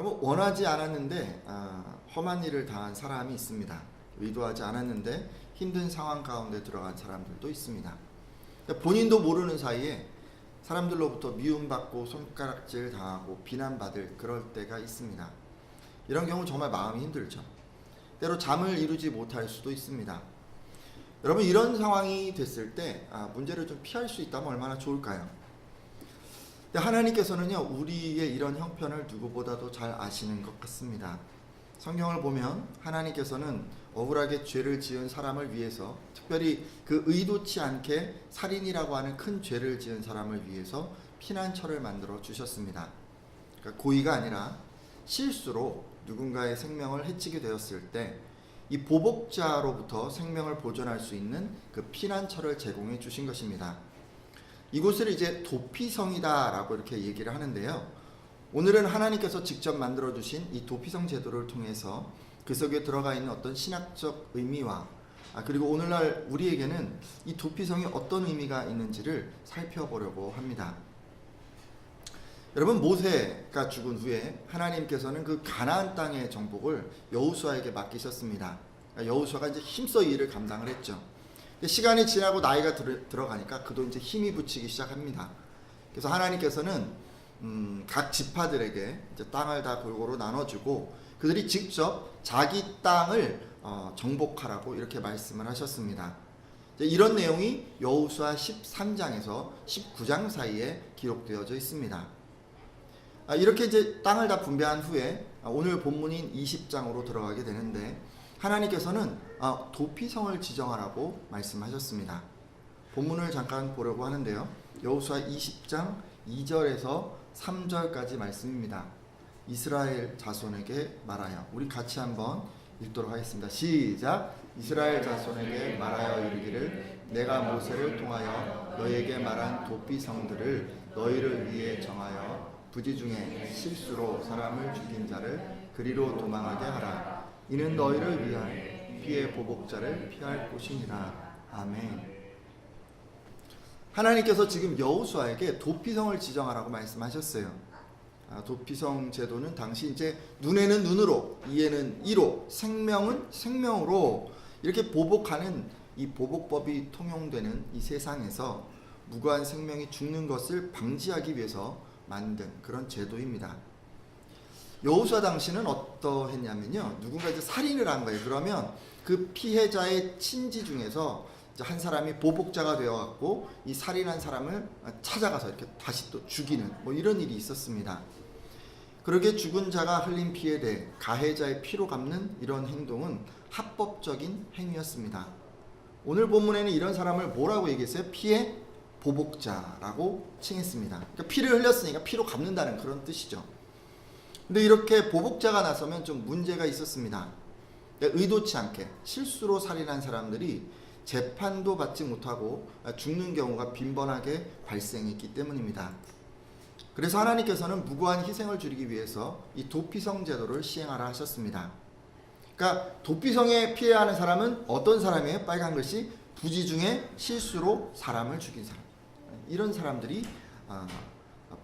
여러분, 원하지 않았는데 험한 일을 당한 사람이 있습니다. 의도하지 않았는데 힘든 상황 가운데 들어간 사람들도 있습니다. 본인도 모르는 사이에 사람들로부터 미움받고 손가락질 당하고 비난받을 그럴 때가 있습니다. 이런 경우 정말 마음이 힘들죠. 때로 잠을 이루지 못할 수도 있습니다. 여러분, 이런 상황이 됐을 때 문제를 좀 피할 수 있다면 얼마나 좋을까요? 하나님께서는요, 우리의 이런 형편을 누구보다도 잘 아시는 것 같습니다. 성경을 보면 하나님께서는 억울하게 죄를 지은 사람을 위해서, 특별히 그 의도치 않게 살인이라고 하는 큰 죄를 지은 사람을 위해서 피난처를 만들어 주셨습니다. 그러니까 고의가 아니라 실수로 누군가의 생명을 해치게 되었을 때 이 보복자로부터 생명을 보존할 수 있는 그 피난처를 제공해 주신 것입니다. 이곳을 이제 도피성이다라고 이렇게 얘기를 하는데요. 오늘은 하나님께서 직접 만들어 주신 이 도피성 제도를 통해서 그 속에 들어가 있는 어떤 신학적 의미와 그리고 오늘날 우리에게는 이 도피성이 어떤 의미가 있는지를 살펴보려고 합니다. 여러분, 모세가 죽은 후에 하나님께서는 그 가나안 땅의 정복을 여호수아에게 맡기셨습니다. 여호수아가 이제 힘써 이 일을 감당을 했죠. 시간이 지나고 나이가 들어가니까 그도 이제 힘이 붙이기 시작합니다. 그래서 하나님께서는 각 지파들에게 이제 땅을 다 골고루 나눠주고 그들이 직접 자기 땅을 정복하라고 이렇게 말씀을 하셨습니다. 이런 내용이 여호수아 13장에서 19장 사이에 기록되어져 있습니다. 이렇게 이제 땅을 다 분배한 후에 오늘 본문인 20장으로 들어가게 되는데 하나님께서는 도피성을 지정하라고 말씀하셨습니다. 본문을 잠깐 보려고 하는데요. 여호수아 20장 2절에서 3절까지 말씀입니다. 이스라엘 자손에게 말하여, 우리 같이 한번 읽도록 하겠습니다. 시작. 이스라엘 자손에게 말하여 이르기를 내가 모세를 통하여 너에게 말한 도피성들을 너희를 위해 정하여 부지 중에 실수로 사람을 죽인 자를 그리로 도망하게 하라. 이는 너희를 위하여 피해 보복자를 피할 곳이니라. 아멘. 하나님께서 지금 여호수아에게 도피성을 지정하라고 말씀하셨어요. 도피성 제도는 당시 이제 눈에는 눈으로, 이에는 이로, 생명은 생명으로 이렇게 보복하는 이 보복법이 통용되는 이 세상에서 무고한 생명이 죽는 것을 방지하기 위해서 만든 그런 제도입니다. 여호수아 당시는 어떠했냐면요, 누군가 이제 살인을 한 거예요. 그러면 그 피해자의 친지 중에서 이제 한 사람이 보복자가 되어갖고 이 살인한 사람을 찾아가서 이렇게 다시 또 죽이는 이런 일이 있었습니다. 그러게 죽은 자가 흘린 피에 대해 가해자의 피로 갚는 이런 행동은 합법적인 행위였습니다. 오늘 본문에는 이런 사람을 뭐라고 얘기했어요? 피해 보복자라고 칭했습니다. 그러니까 피를 흘렸으니까 피로 갚는다는 그런 뜻이죠. 근데 이렇게 보복자가 나서면 좀 문제가 있었습니다. 그러니까 의도치 않게 실수로 살인한 사람들이 재판도 받지 못하고 죽는 경우가 빈번하게 발생했기 때문입니다. 그래서 하나님께서는 무고한 희생을 줄이기 위해서 이 도피성 제도를 시행하라 하셨습니다. 그러니까 도피성에 피해야 하는 사람은 어떤 사람이에요? 빨간 글씨 부지 중에 실수로 사람을 죽인 사람. 이런 사람들이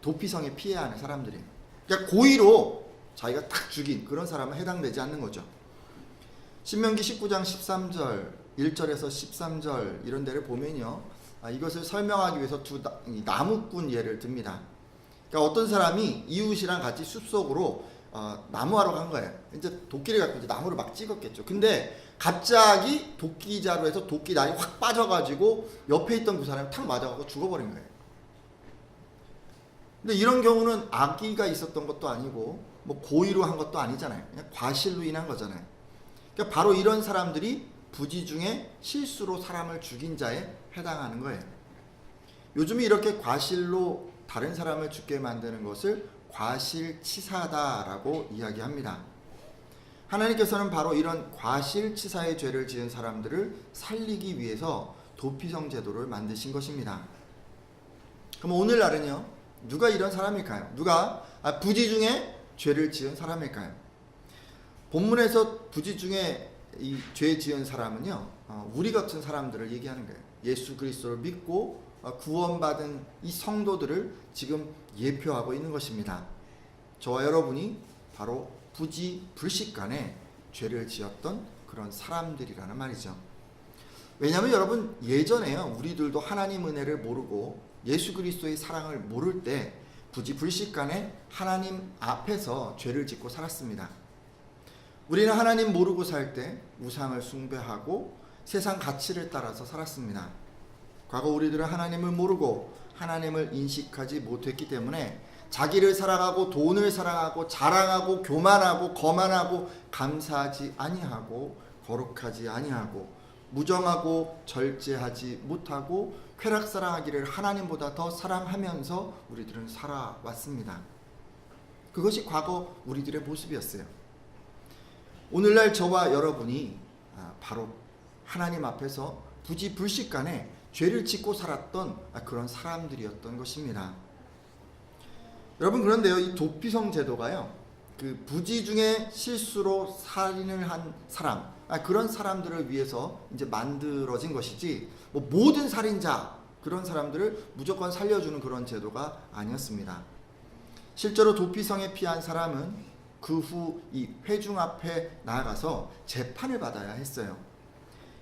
도피성에 피해야 하는 사람들이에요. 그러니까 고의로 자기가 딱 죽인 그런 사람은 해당되지 않는 거죠. 신명기 19장 13절 1절에서 13절 이런 데를 보면요, 이것을 설명하기 위해서 두 나무꾼 예를 듭니다. 그러니까 어떤 사람이 이웃이랑 같이 숲속으로 나무하러 간 거예요. 이제 도끼를 갖고 이제 나무를 막 찍었겠죠. 근데 갑자기 도끼자루 해서 도끼 날이 확 빠져가지고 옆에 있던 그 사람이 탁 맞아가지고 죽어버린 거예요. 근데 이런 경우는 악의가 있었던 것도 아니고 고의로 한 것도 아니잖아요. 그냥 과실로 인한 거잖아요. 그러니까 바로 이런 사람들이 부지 중에 실수로 사람을 죽인 자에 해당하는 거예요. 요즘에 이렇게 과실로 다른 사람을 죽게 만드는 것을 과실치사다라고 이야기합니다. 하나님께서는 바로 이런 과실치사의 죄를 지은 사람들을 살리기 위해서 도피성 제도를 만드신 것입니다. 그럼 오늘날은요, 누가 이런 사람일까요? 누가 부지 중에 죄를 지은 사람일까요? 본문에서 부지 중에 이 죄 지은 사람은요, 우리 같은 사람들을 얘기하는 거예요. 예수 그리스도를 믿고 구원받은 이 성도들을 지금 예표하고 있는 것입니다. 저와 여러분이 바로 부지불식간에 죄를 지었던 그런 사람들이라는 말이죠. 왜냐하면 여러분, 예전에요, 우리들도 하나님 은혜를 모르고 예수 그리스도의 사랑을 모를 때 부지불식간에 하나님 앞에서 죄를 짓고 살았습니다. 우리는 하나님 모르고 살 때 우상을 숭배하고 세상 가치를 따라서 살았습니다. 과거 우리들은 하나님을 모르고 하나님을 인식하지 못했기 때문에 자기를 사랑하고 돈을 사랑하고 자랑하고 교만하고 거만하고 감사하지 아니하고 거룩하지 아니하고 무정하고 절제하지 못하고 쾌락사랑하기를 하나님보다 더 사랑하면서 우리들은 살아왔습니다. 그것이 과거 우리들의 모습이었어요. 오늘날 저와 여러분이 바로 하나님 앞에서 부지불식간에 죄를 짓고 살았던 그런 사람들이었던 것입니다. 여러분, 그런데요, 이 도피성 제도가요, 그 부지 중에 실수로 살인을 한 사람, 그런 사람들을 위해서 이제 만들어진 것이지, 뭐 모든 살인자 그런 사람들을 무조건 살려주는 그런 제도가 아니었습니다. 실제로 도피성에 피한 사람은 그 후 이 회중 앞에 나아가서 재판을 받아야 했어요.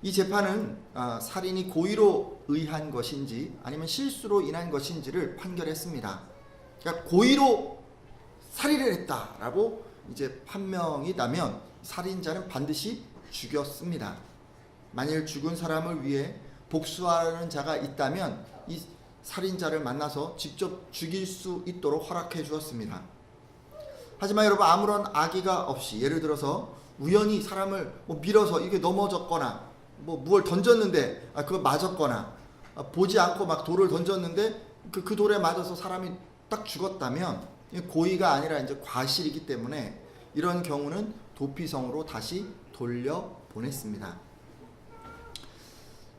이 재판은 살인이 고의로 의한 것인지 아니면 실수로 인한 것인지를 판결했습니다. 그러니까 고의로 살인을 했다라고 이제 판명이 나면 살인자는 반드시 죽였습니다. 만일 죽은 사람을 위해 복수하는 자가 있다면 이 살인자를 만나서 직접 죽일 수 있도록 허락해 주었습니다. 하지만 여러분, 아무런 악의가 없이, 예를 들어서 우연히 사람을 밀어서 이게 넘어졌거나 뭘 던졌는데 그거 맞았거나 보지 않고 막 돌을 던졌는데 그 돌에 맞아서 사람이 딱 죽었다면 고의가 아니라 이제 과실이기 때문에 이런 경우는 도피성으로 다시 돌려보냈습니다.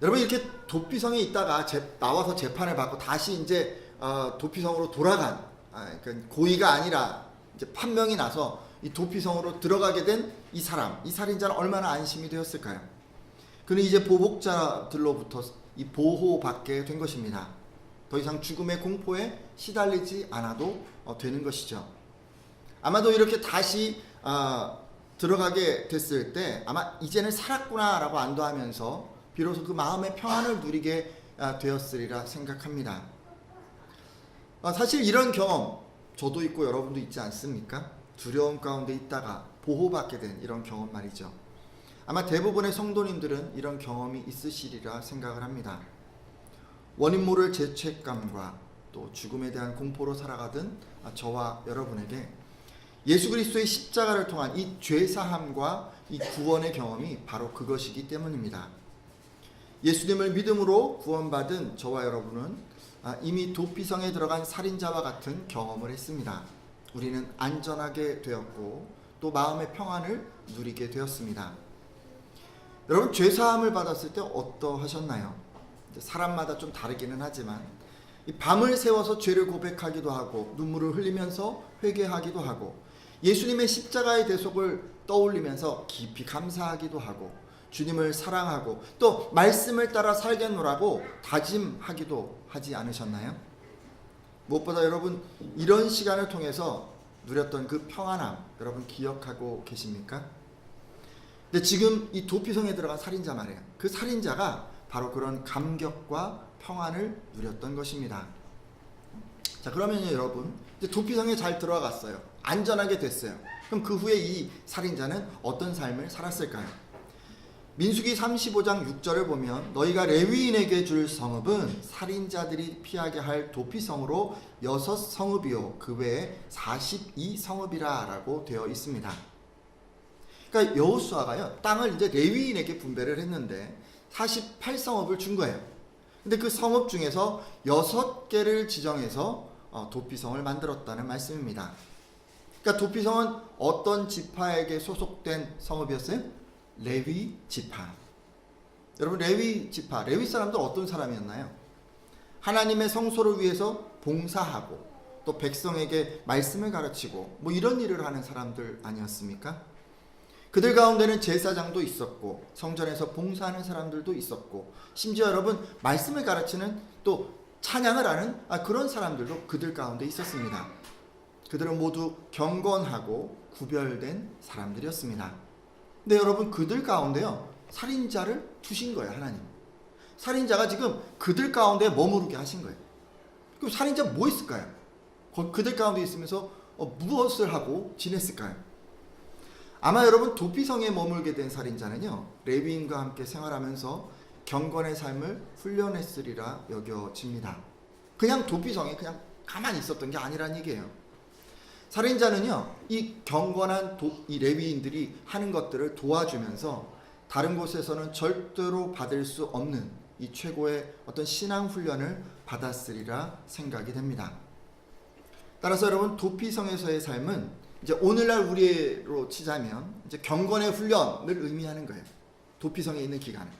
여러분, 이렇게 도피성에 있다가 나와서 재판을 받고 다시 이제 도피성으로 돌아간, 그러니까 고의가 아니라 이제 판명이 나서 이 도피성으로 들어가게 된 이 사람, 이 살인자는 얼마나 안심이 되었을까요? 그는 이제 보복자들로부터 이 보호받게 된 것입니다. 더 이상 죽음의 공포에 시달리지 않아도 되는 것이죠. 아마도 이렇게 다시 들어가게 됐을 때 아마 이제는 살았구나라고 안도하면서 비로소 그 마음의 평안을 누리게 되었으리라 생각합니다. 사실 이런 경험 저도 있고 여러분도 있지 않습니까? 두려움 가운데 있다가 보호받게 된 이런 경험 말이죠. 아마 대부분의 성도님들은 이런 경험이 있으시리라 생각을 합니다. 원인 모를 죄책감과 또 죽음에 대한 공포로 살아가던 저와 여러분에게 예수 그리스도의 십자가를 통한 이 죄사함과 이 구원의 경험이 바로 그것이기 때문입니다. 예수님을 믿음으로 구원받은 저와 여러분은 이미 도피성에 들어간 살인자와 같은 경험을 했습니다. 우리는 안전하게 되었고 또 마음의 평안을 누리게 되었습니다. 여러분, 죄사함을 받았을 때 어떠하셨나요? 사람마다 좀 다르기는 하지만 밤을 새워서 죄를 고백하기도 하고 눈물을 흘리면서 회개하기도 하고 예수님의 십자가의 대속을 떠올리면서 깊이 감사하기도 하고 주님을 사랑하고 또 말씀을 따라 살겠노라고 다짐하기도 하지 않으셨나요? 무엇보다 여러분, 이런 시간을 통해서 누렸던 그 평안함 여러분 기억하고 계십니까? 근데 지금 이 도피성에 들어간 살인자 말이에요. 그 살인자가 바로 그런 감격과 평안을 누렸던 것입니다. 자, 그러면요 여러분, 이제 도피성에 잘 들어갔어요. 안전하게 됐어요. 그럼 그 후에 이 살인자는 어떤 삶을 살았을까요? 민수기 35장 6절을 보면 너희가 레위인에게 줄 성읍은 살인자들이 피하게 할 도피성으로 6성읍이요 그 외에 42성읍이라 라고 되어 있습니다. 그러니까 여호수아가요 땅을 이제 레위인에게 분배를 했는데 48성읍을 준 거예요. 근데 그 성읍 중에서 6개를 지정해서 도피성을 만들었다는 말씀입니다. 그러니까 도피성은 어떤 지파에게 소속된 성읍이었어요? 레위 지파. 여러분, 레위 지파, 레위 사람들 어떤 사람이었나요? 하나님의 성소를 위해서 봉사하고 또 백성에게 말씀을 가르치고 뭐 이런 일을 하는 사람들 아니었습니까? 그들 가운데는 제사장도 있었고 성전에서 봉사하는 사람들도 있었고 심지어 여러분 말씀을 가르치는 또 찬양을 하는 그런 사람들도 그들 가운데 있었습니다. 그들은 모두 경건하고 구별된 사람들이었습니다. 근데 여러분, 그들 가운데요, 살인자를 두신 거예요, 하나님. 살인자가 지금 그들 가운데 머무르게 하신 거예요. 그럼 살인자 뭐 했을까요? 그들 가운데 있으면서 무엇을 하고 지냈을까요? 아마 여러분, 도피성에 머물게 된 살인자는요, 레위인과 함께 생활하면서 경건의 삶을 훈련했으리라 여겨집니다. 그냥 도피성에 그냥 가만히 있었던 게 아니란 얘기예요. 살인자는요, 이 경건한 이 레위인들이 하는 것들을 도와주면서 다른 곳에서는 절대로 받을 수 없는 이 최고의 어떤 신앙 훈련을 받았으리라 생각이 됩니다. 따라서 여러분, 도피성에서의 삶은 이제 오늘날 우리로 치자면 이제 경건의 훈련을 의미하는 거예요. 도피성에 있는 기간은.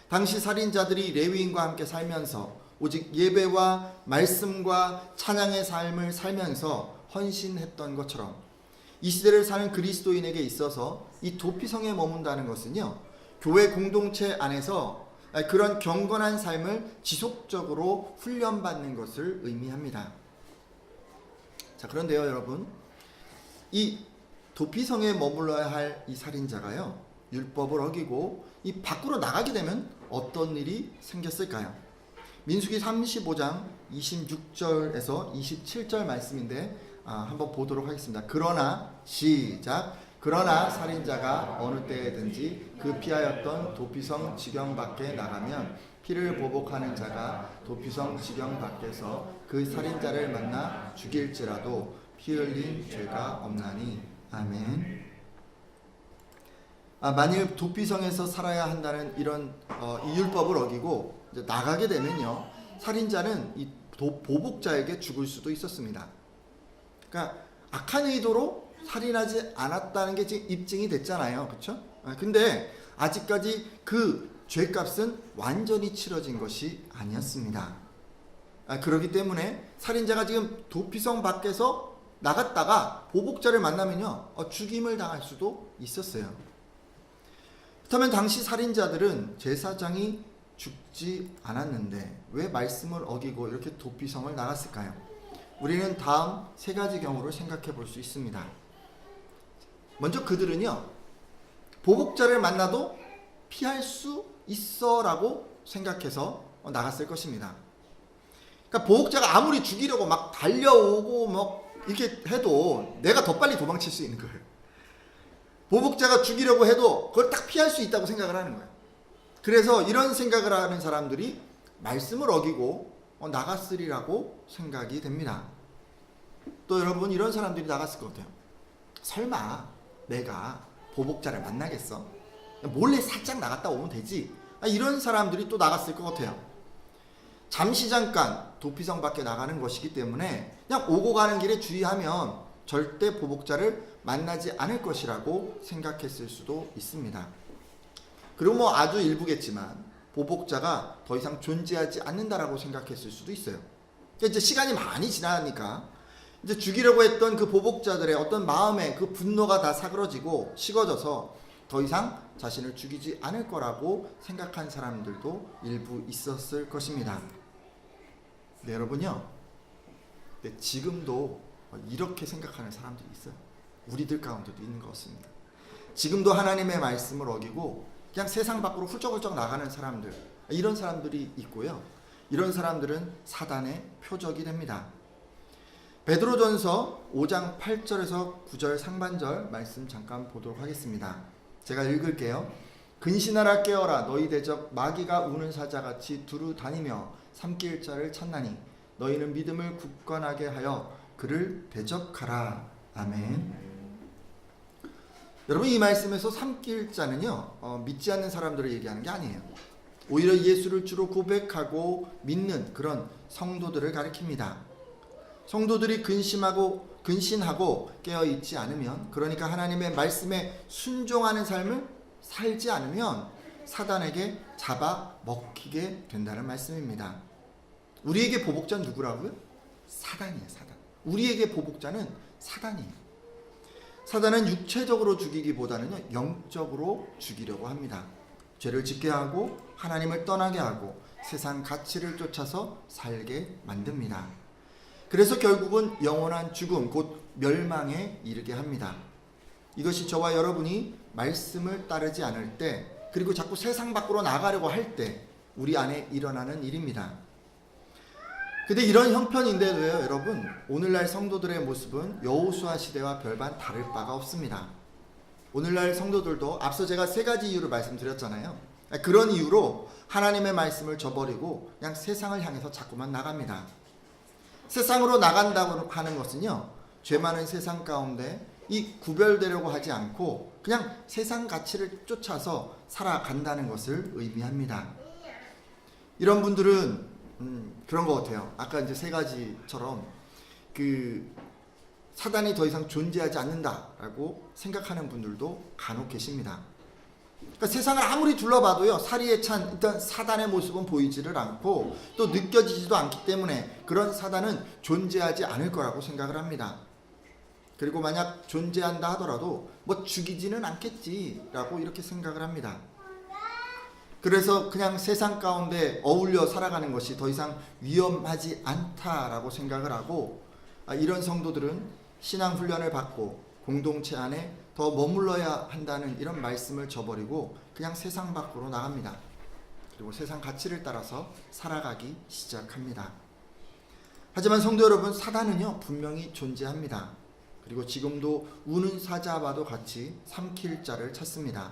당시 살인자들이 레위인과 함께 살면서 오직 예배와 말씀과 찬양의 삶을 살면서 헌신했던 것처럼 이 시대를 사는 그리스도인에게 있어서 이 도피성에 머문다는 것은요, 교회 공동체 안에서 그런 경건한 삶을 지속적으로 훈련받는 것을 의미합니다. 자, 그런데요, 여러분, 이 도피성에 머물러야 할 이 살인자가요, 율법을 어기고 이 밖으로 나가게 되면 어떤 일이 생겼을까요? 민수기 35장 26절에서 27절 말씀인데 한번 보도록 하겠습니다. 그러나 시작. 그러나 살인자가 어느 때든지 그 피하였던 도피성 지경 밖에 나가면 피를 보복하는 자가 도피성 지경 밖에서 그 살인자를 만나 죽일지라도 피 흘린 죄가 없나니. 아멘. 만일 도피성에서 살아야 한다는 이런 이 율법을 어기고 이제 나가게 되면요, 살인자는 이 보복자에게 죽을 수도 있었습니다. 그러니까 악한 의도로 살인하지 않았다는 게 지금 입증이 됐잖아요, 그렇죠? 근데 아직까지 그 죄값은 완전히 치러진 것이 아니었습니다. 그렇기 때문에 살인자가 지금 도피성 밖에서 나갔다가 보복자를 만나면요, 죽임을 당할 수도 있었어요. 그렇다면 당시 살인자들은 제사장이 죽지 않았는데 왜 말씀을 어기고 이렇게 도피성을 나갔을까요? 우리는 다음 세 가지 경우를 생각해 볼 수 있습니다. 먼저 그들은요, 보복자를 만나도 피할 수 있어 라고 생각해서 나갔을 것입니다. 그러니까 보복자가 아무리 죽이려고 막 달려오고 뭐 이렇게 해도 내가 더 빨리 도망칠 수 있는 거예요. 보복자가 죽이려고 해도 그걸 딱 피할 수 있다고 생각을 하는 거예요. 그래서 이런 생각을 하는 사람들이 말씀을 어기고 나갔으리라고 생각이 됩니다. 또 여러분, 이런 사람들이 나갔을 것 같아요. 설마 내가 보복자를 만나겠어? 몰래 살짝 나갔다 오면 되지. 이런 사람들이 또 나갔을 것 같아요. 잠시 잠깐 도피성 밖에 나가는 것이기 때문에 그냥 오고 가는 길에 주의하면 절대 보복자를 만나지 않을 것이라고 생각했을 수도 있습니다. 그리고 뭐 아주 일부겠지만 보복자가 더 이상 존재하지 않는다라고 생각했을 수도 있어요. 그러니까 이제 시간이 많이 지나니까 이제 죽이려고 했던 그 보복자들의 어떤 마음의 그 분노가 다 사그러지고 식어져서 더 이상 자신을 죽이지 않을 거라고 생각한 사람들도 일부 있었을 것입니다. 네, 여러분요. 네, 지금도 이렇게 생각하는 사람들이 있어요. 우리들 가운데도 있는 것 같습니다. 지금도 하나님의 말씀을 어기고 그냥 세상 밖으로 훌쩍훌쩍 나가는 사람들, 이런 사람들이 있고요. 이런 사람들은 사단의 표적이 됩니다. 베드로전서 5장 8절에서 9절 상반절 말씀 잠깐 보도록 하겠습니다. 제가 읽을게요. 근신하라 깨어라 너희 대적 마귀가 우는 사자같이 두루 다니며 삼킬 자를 찾나니 너희는 믿음을 굳건하게 하여 그를 대적하라. 아멘. 여러분, 이 말씀에서 삼킬 자는요, 믿지 않는 사람들을 얘기하는 게 아니에요. 오히려 예수를 주로 고백하고 믿는 그런 성도들을 가리킵니다. 성도들이 근신하고 깨어있지 않으면, 그러니까 하나님의 말씀에 순종하는 삶을 살지 않으면 사단에게 잡아먹히게 된다는 말씀입니다. 우리에게 보복자는 누구라고요? 사단이에요, 사단. 우리에게 보복자는 사단이에요. 사단은 육체적으로 죽이기보다는 영적으로 죽이려고 합니다. 죄를 짓게 하고 하나님을 떠나게 하고 세상 가치를 쫓아서 살게 만듭니다. 그래서 결국은 영원한 죽음, 곧 멸망에 이르게 합니다. 이것이 저와 여러분이 말씀을 따르지 않을 때, 그리고 자꾸 세상 밖으로 나가려고 할 때 우리 안에 일어나는 일입니다. 근데 이런 형편인데도요, 여러분, 오늘날 성도들의 모습은 여호수아 시대와 별반 다를 바가 없습니다. 오늘날 성도들도 앞서 제가 세 가지 이유를 말씀드렸잖아요. 그런 이유로 하나님의 말씀을 저버리고 그냥 세상을 향해서 자꾸만 나갑니다. 세상으로 나간다고 하는 것은요, 죄 많은 세상 가운데 이 구별되려고 하지 않고 그냥 세상 가치를 쫓아서 살아간다는 것을 의미합니다. 이런 분들은 그런 것 같아요. 아까 이제 세 가지처럼 사단이 더 이상 존재하지 않는다라고 생각하는 분들도 간혹 계십니다. 그러니까 세상을 아무리 둘러봐도요, 사리에 찬 일단 사단의 모습은 보이지를 않고 또 느껴지지도 않기 때문에 그런 사단은 존재하지 않을 거라고 생각을 합니다. 그리고 만약 존재한다 하더라도 뭐 죽이지는 않겠지라고 이렇게 생각을 합니다. 그래서 그냥 세상 가운데 어울려 살아가는 것이 더 이상 위험하지 않다라고 생각을 하고, 이런 성도들은 신앙 훈련을 받고 공동체 안에 더 머물러야 한다는 이런 말씀을 저버리고 그냥 세상 밖으로 나갑니다. 그리고 세상 가치를 따라서 살아가기 시작합니다. 하지만 성도 여러분, 사단은요 분명히 존재합니다. 그리고 지금도 우는 사자와도 같이 삼킬 자를 찾습니다.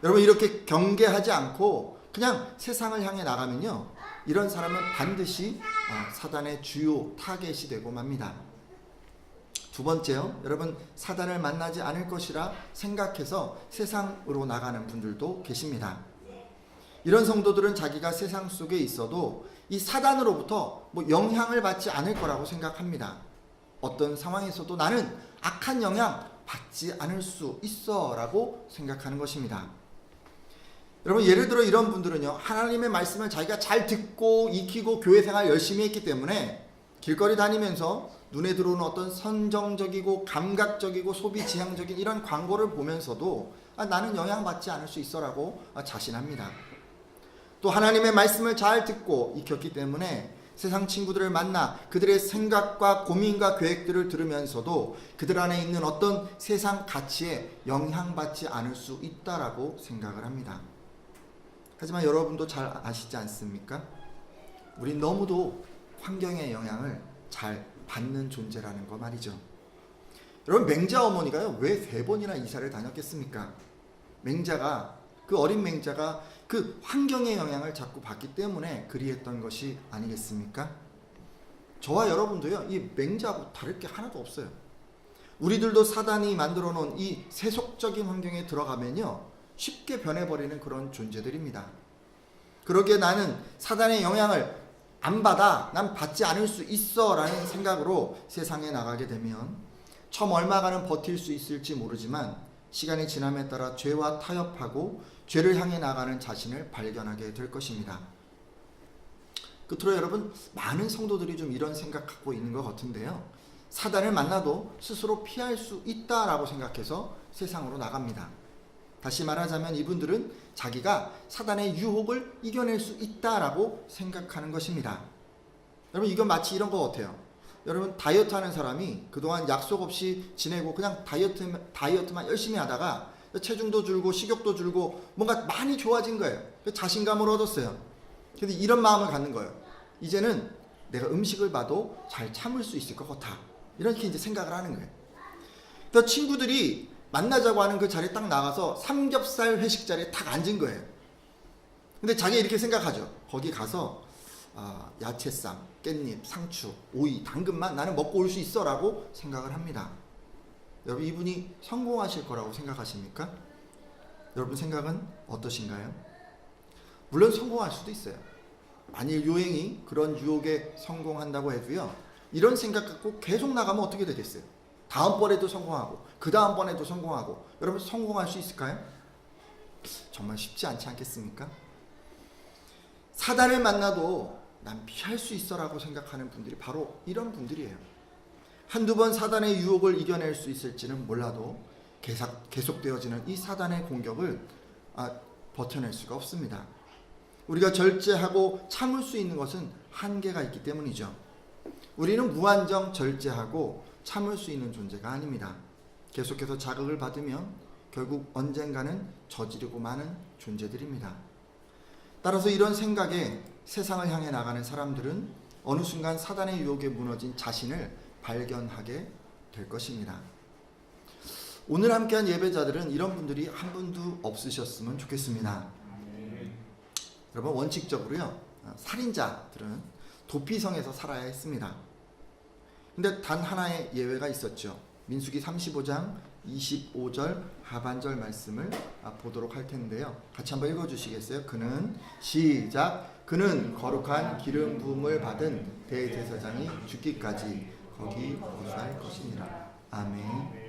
여러분, 이렇게 경계하지 않고 그냥 세상을 향해 나가면요, 이런 사람은 반드시 사단의 주요 타겟이 되고 맙니다. 두 번째요, 여러분, 사단을 만나지 않을 것이라 생각해서 세상으로 나가는 분들도 계십니다. 이런 성도들은 자기가 세상 속에 있어도 이 사단으로부터 영향을 받지 않을 거라고 생각합니다. 어떤 상황에서도 나는 악한 영향 받지 않을 수 있어 라고 생각하는 것입니다. 여러분, 예를 들어 이런 분들은요, 하나님의 말씀을 자기가 잘 듣고 익히고 교회 생활 열심히 했기 때문에 길거리 다니면서 눈에 들어오는 어떤 선정적이고 감각적이고 소비 지향적인 이런 광고를 보면서도 나는 영향받지 않을 수 있어 라고 자신합니다. 또 하나님의 말씀을 잘 듣고 익혔기 때문에 세상 친구들을 만나 그들의 생각과 고민과 계획들을 들으면서도 그들 안에 있는 어떤 세상 가치에 영향받지 않을 수 있다라고 생각을 합니다. 하지만 여러분도 잘 아시지 않습니까? 우린 너무도 환경의 영향을 잘 받는 존재라는 거 말이죠. 여러분, 맹자 어머니가요, 왜 3번이나 이사를 다녔겠습니까? 그 어린 맹자가 그 환경의 영향을 자꾸 받기 때문에 그리했던 것이 아니겠습니까? 저와 여러분도요, 이 맹자하고 다를 게 하나도 없어요. 우리들도 사단이 만들어 놓은 이 세속적인 환경에 들어가면요, 쉽게 변해버리는 그런 존재들입니다. 그러기에 나는 사단의 영향을 안 받아, 난 받지 않을 수 있어 라는 생각으로 세상에 나가게 되면 처음 얼마간은 버틸 수 있을지 모르지만 시간이 지남에 따라 죄와 타협하고 죄를 향해 나가는 자신을 발견하게 될 것입니다. 끝으로 여러분, 많은 성도들이 좀 이런 생각하고 있는 것 같은데요, 사단을 만나도 스스로 피할 수 있다라고 생각해서 세상으로 나갑니다. 다시 말하자면 이분들은 자기가 사단의 유혹을 이겨낼 수 있다라고 생각하는 것입니다. 여러분, 이건 마치 이런 것 같아요. 여러분, 다이어트 하는 사람이 그동안 약속 없이 지내고 그냥 다이어트만 열심히 하다가 체중도 줄고 식욕도 줄고 뭔가 많이 좋아진 거예요. 자신감을 얻었어요. 근데 이런 마음을 갖는 거예요. 이제는 내가 음식을 봐도 잘 참을 수 있을 것 같아. 이렇게 이제 생각을 하는 거예요. 또 친구들이 만나자고 하는 그 자리에 딱 나가서 삼겹살 회식 자리에 딱 앉은 거예요. 근데 자기가 이렇게 생각하죠. 거기 가서 야채쌈, 깻잎, 상추, 오이, 당근만 나는 먹고 올 수 있어 라고 생각을 합니다. 여러분, 이분이 성공하실 거라고 생각하십니까? 여러분 생각은 어떠신가요? 물론 성공할 수도 있어요. 만일 요행이 그런 유혹에 성공한다고 해도요, 이런 생각 갖고 계속 나가면 어떻게 되겠어요? 다음번에도 성공하고 그 다음번에도 성공하고, 여러분 성공할 수 있을까요? 정말 쉽지 않지 않겠습니까? 사단을 만나도 난 피할 수 있어 라고 생각하는 분들이 바로 이런 분들이에요. 한두 번 사단의 유혹을 이겨낼 수 있을지는 몰라도 계속되어지는 이 사단의 공격을 버텨낼 수가 없습니다. 우리가 절제하고 참을 수 있는 것은 한계가 있기 때문이죠. 우리는 무한정 절제하고 참을 수 있는 존재가 아닙니다. 계속해서 자극을 받으면 결국 언젠가는 저지르고 마는 존재들입니다. 따라서 이런 생각에 세상을 향해 나가는 사람들은 어느 순간 사단의 유혹에 무너진 자신을 발견하게 될 것입니다. 오늘 함께한 예배자들은 이런 분들이 한 분도 없으셨으면 좋겠습니다. 여러분, 원칙적으로요, 살인자들은 도피성에서 살아야 했습니다. 근데 단 하나의 예외가 있었죠. 민수기 35장 25절 하반절 말씀을 보도록 할 텐데요. 같이 한번 읽어주시겠어요? 그는 시작. 그는 거룩한 기름 부음을 받은 대제사장이 죽기까지 거기 거주할 것이니라. 아멘.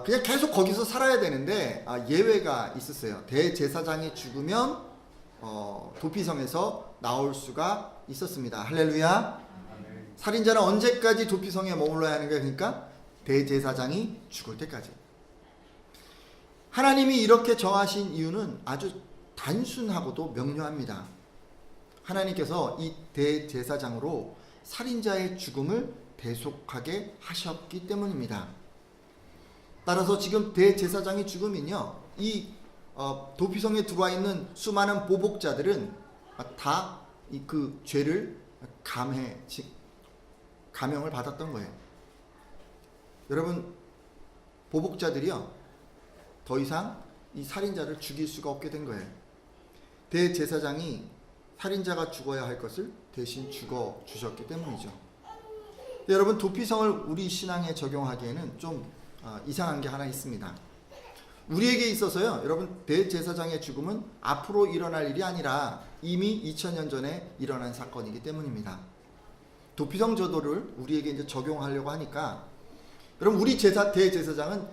그냥 계속 거기서 살아야 되는데 예외가 있었어요. 대제사장이 죽으면 도피성에서 나올 수가 있었습니다. 할렐루야. 살인자는 언제까지 도피성에 머물러야 하는 거예요? 그러니까 대제사장이 죽을 때까지. 하나님이 이렇게 정하신 이유는 아주 단순하고도 명료합니다. 하나님께서 이 대제사장으로 살인자의 죽음을 대속하게 하셨기 때문입니다. 따라서 지금 대제사장이 죽으면요, 이 도피성에 들어와 있는 수많은 보복자들은 다 그 죄를 감형을 받았던 거예요. 여러분, 보복자들이요, 더 이상 이 살인자를 죽일 수가 없게 된 거예요. 대제사장이 살인자가 죽어야 할 것을 대신 죽어 주셨기 때문이죠. 여러분, 도피성을 우리 신앙에 적용하기에는 좀 이상한 게 하나 있습니다. 우리에게 있어서요, 여러분, 대제사장의 죽음은 앞으로 일어날 일이 아니라 이미 2000년 전에 일어난 사건이기 때문입니다. 도피성 제도를 우리에게 이제 적용하려고 하니까, 여러분, 우리 대제사장은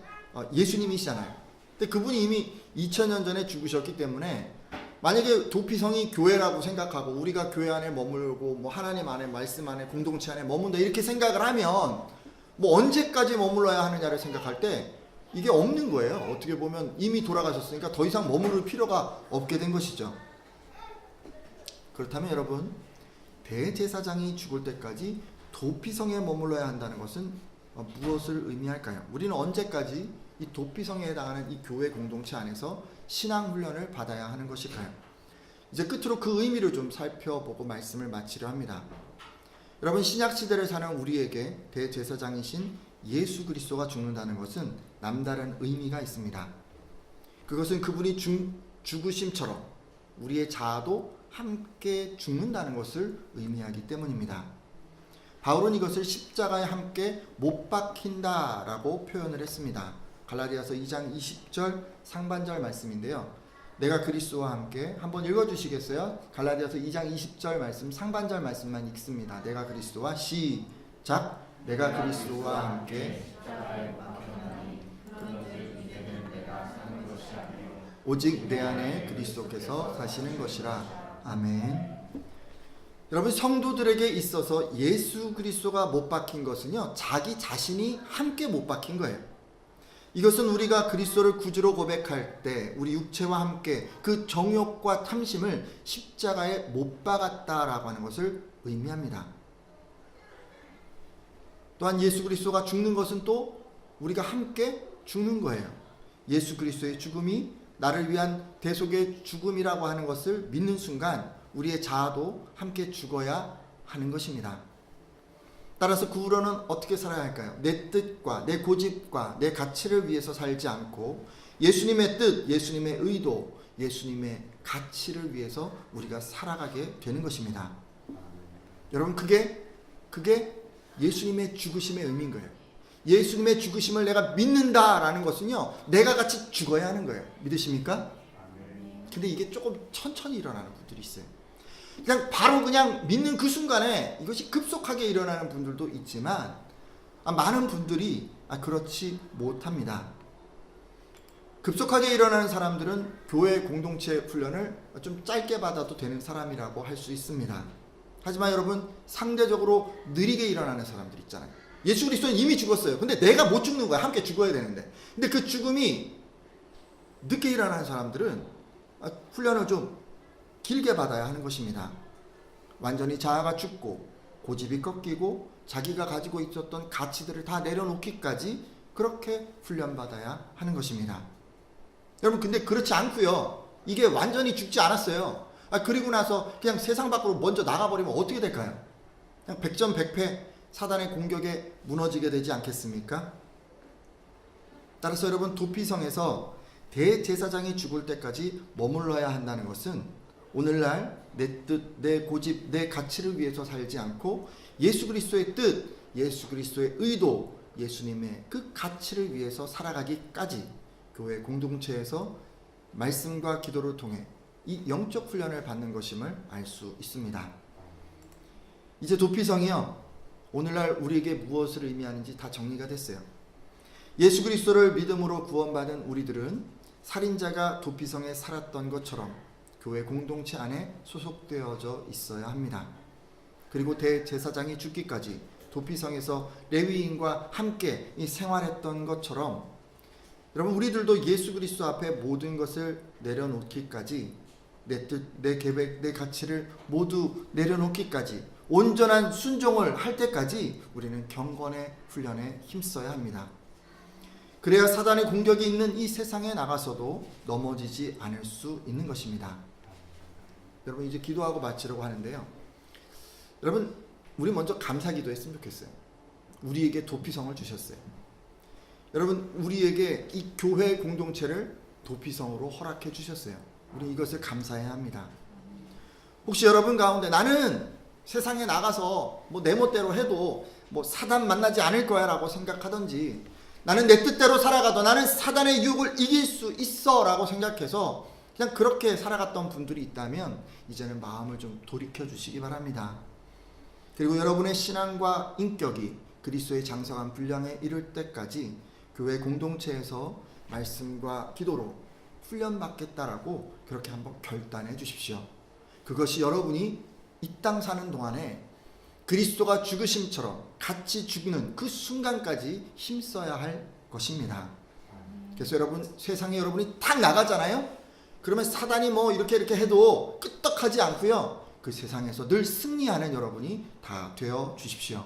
예수님이시잖아요. 근데 그분이 이미 2000년 전에 죽으셨기 때문에 만약에 도피성이 교회라고 생각하고 우리가 교회 안에 머물고 뭐 하나님 안에, 말씀 안에, 공동체 안에 머문다 이렇게 생각을 하면 뭐 언제까지 머물러야 하느냐를 생각할 때 이게 없는 거예요. 어떻게 보면 이미 돌아가셨으니까 더 이상 머무를 필요가 없게 된 것이죠. 그렇다면 여러분, 대제사장이 죽을 때까지 도피성에 머물러야 한다는 것은 무엇을 의미할까요? 우리는 언제까지 이 도피성에 해당하는 이 교회 공동체 안에서 신앙 훈련을 받아야 하는 것일까요? 이제 끝으로 그 의미를 좀 살펴보고 말씀을 마치려 합니다. 여러분, 신약 시대를 사는 우리에게 대제사장이신 예수 그리스도가 죽는다는 것은 남다른 의미가 있습니다. 그것은 그분이 죽으심처럼 우리의 자아도 함께 죽는다는 것을 의미하기 때문입니다. 바울은 이것을 십자가에 함께 못 박힌다라고 표현을 했습니다. 갈라디아서 2장 20절 상반절 말씀인데요. 내가 그리스도와 함께 한번 읽어주시겠어요? 갈라디아서 2장 20절 말씀 상반절 말씀만 읽습니다. 내가 그리스도와 시작. 내가 그리스도와 함께 오직 내 안에 그리스도께서 사시는 것이라. 아멘. 여러분, 성도들에게 있어서 예수 그리스도가 못 박힌 것은요, 자기 자신이 함께 못 박힌 거예요. 이것은 우리가 그리스도를 구주로 고백할 때 우리 육체와 함께 그 정욕과 탐심을 십자가에 못 박았다라고 하는 것을 의미합니다. 또한 예수 그리스도가 죽는 것은 또 우리가 함께 죽는 거예요. 예수 그리스도의 죽음이 나를 위한 대속의 죽음이라고 하는 것을 믿는 순간 우리의 자아도 함께 죽어야 하는 것입니다. 따라서 그 후로는 어떻게 살아야 할까요? 내 뜻과 내 고집과 내 가치를 위해서 살지 않고 예수님의 뜻, 예수님의 의도, 예수님의 가치를 위해서 우리가 살아가게 되는 것입니다. 여러분, 그게 예수님의 죽으심의 의미인 거예요. 예수님의 죽으심을 내가 믿는다라는 것은요, 내가 같이 죽어야 하는 거예요. 믿으십니까? 근데 이게 조금 천천히 일어나는 분들이 있어요. 그냥 믿는 그 순간에 이것이 급속하게 일어나는 분들도 있지만 많은 분들이 그렇지 못합니다. 급속하게 일어나는 사람들은 교회 공동체 훈련을 좀 짧게 받아도 되는 사람이라고 할 수 있습니다. 하지만 여러분, 상대적으로 느리게 일어나는 사람들 있잖아요. 예수 그리스도는 이미 죽었어요. 근데 내가 못 죽는 거야. 함께 죽어야 되는데. 근데 그 죽음이 늦게 일어나는 사람들은 훈련을 좀 길게 받아야 하는 것입니다. 완전히 자아가 죽고 고집이 꺾이고 자기가 가지고 있었던 가치들을 다 내려놓기까지 그렇게 훈련받아야 하는 것입니다. 여러분, 근데 그렇지 않고요. 이게 완전히 죽지 않았어요. 그리고 나서 그냥 세상 밖으로 먼저 나가버리면 어떻게 될까요? 그냥 백전백패 사단의 공격에 무너지게 되지 않겠습니까? 따라서 여러분, 도피성에서 대제사장이 죽을 때까지 머물러야 한다는 것은 오늘날 내 뜻, 내 고집, 내 가치를 위해서 살지 않고 예수 그리스도의 뜻, 예수 그리스도의 의도, 예수님의 그 가치를 위해서 살아가기까지 교회 공동체에서 말씀과 기도를 통해 이 영적 훈련을 받는 것임을 알 수 있습니다. 이제 도피성이요, 오늘날 우리에게 무엇을 의미하는지 다 정리가 됐어요. 예수 그리스도를 믿음으로 구원받은 우리들은 살인자가 도피성에 살았던 것처럼 교회 공동체 안에 소속되어져 있어야 합니다. 그리고 대제사장이 죽기까지 도피성에서 레위인과 함께 생활했던 것처럼 여러분, 우리들도 예수 그리스도 앞에 모든 것을 내려놓기까지, 내 뜻, 내 계획, 내 가치를 모두 내려놓기까지, 온전한 순종을 할 때까지 우리는 경건의 훈련에 힘써야 합니다. 그래야 사단의 공격이 있는 이 세상에 나가서도 넘어지지 않을 수 있는 것입니다. 여러분, 이제 기도하고 마치려고 하는데요. 여러분, 우리 먼저 감사 기도했으면 좋겠어요. 우리에게 도피성을 주셨어요. 여러분, 우리에게 이 교회 공동체를 도피성으로 허락해 주셨어요. 우리 이것을 감사해야 합니다. 혹시 여러분 가운데 나는 세상에 나가서 내 멋대로 해도 사단 만나지 않을 거야 라고 생각하던지, 나는 내 뜻대로 살아가도 나는 사단의 유혹을 이길 수 있어 라고 생각해서 그냥 그렇게 살아갔던 분들이 있다면 이제는 마음을 좀 돌이켜 주시기 바랍니다. 그리고 여러분의 신앙과 인격이 그리스도의 장성한 분량에 이를 때까지 교회 공동체에서 말씀과 기도로 훈련받겠다라고 그렇게 한번 결단해 주십시오. 그것이 여러분이 이 땅 사는 동안에 그리스도가 죽으심처럼 같이 죽는 그 순간까지 힘써야 할 것입니다. 그래서 여러분, 세상에 여러분이 탁 나가잖아요. 그러면 사단이 이렇게 해도 끄떡하지 않고요, 그 세상에서 늘 승리하는 여러분이 다 되어 주십시오.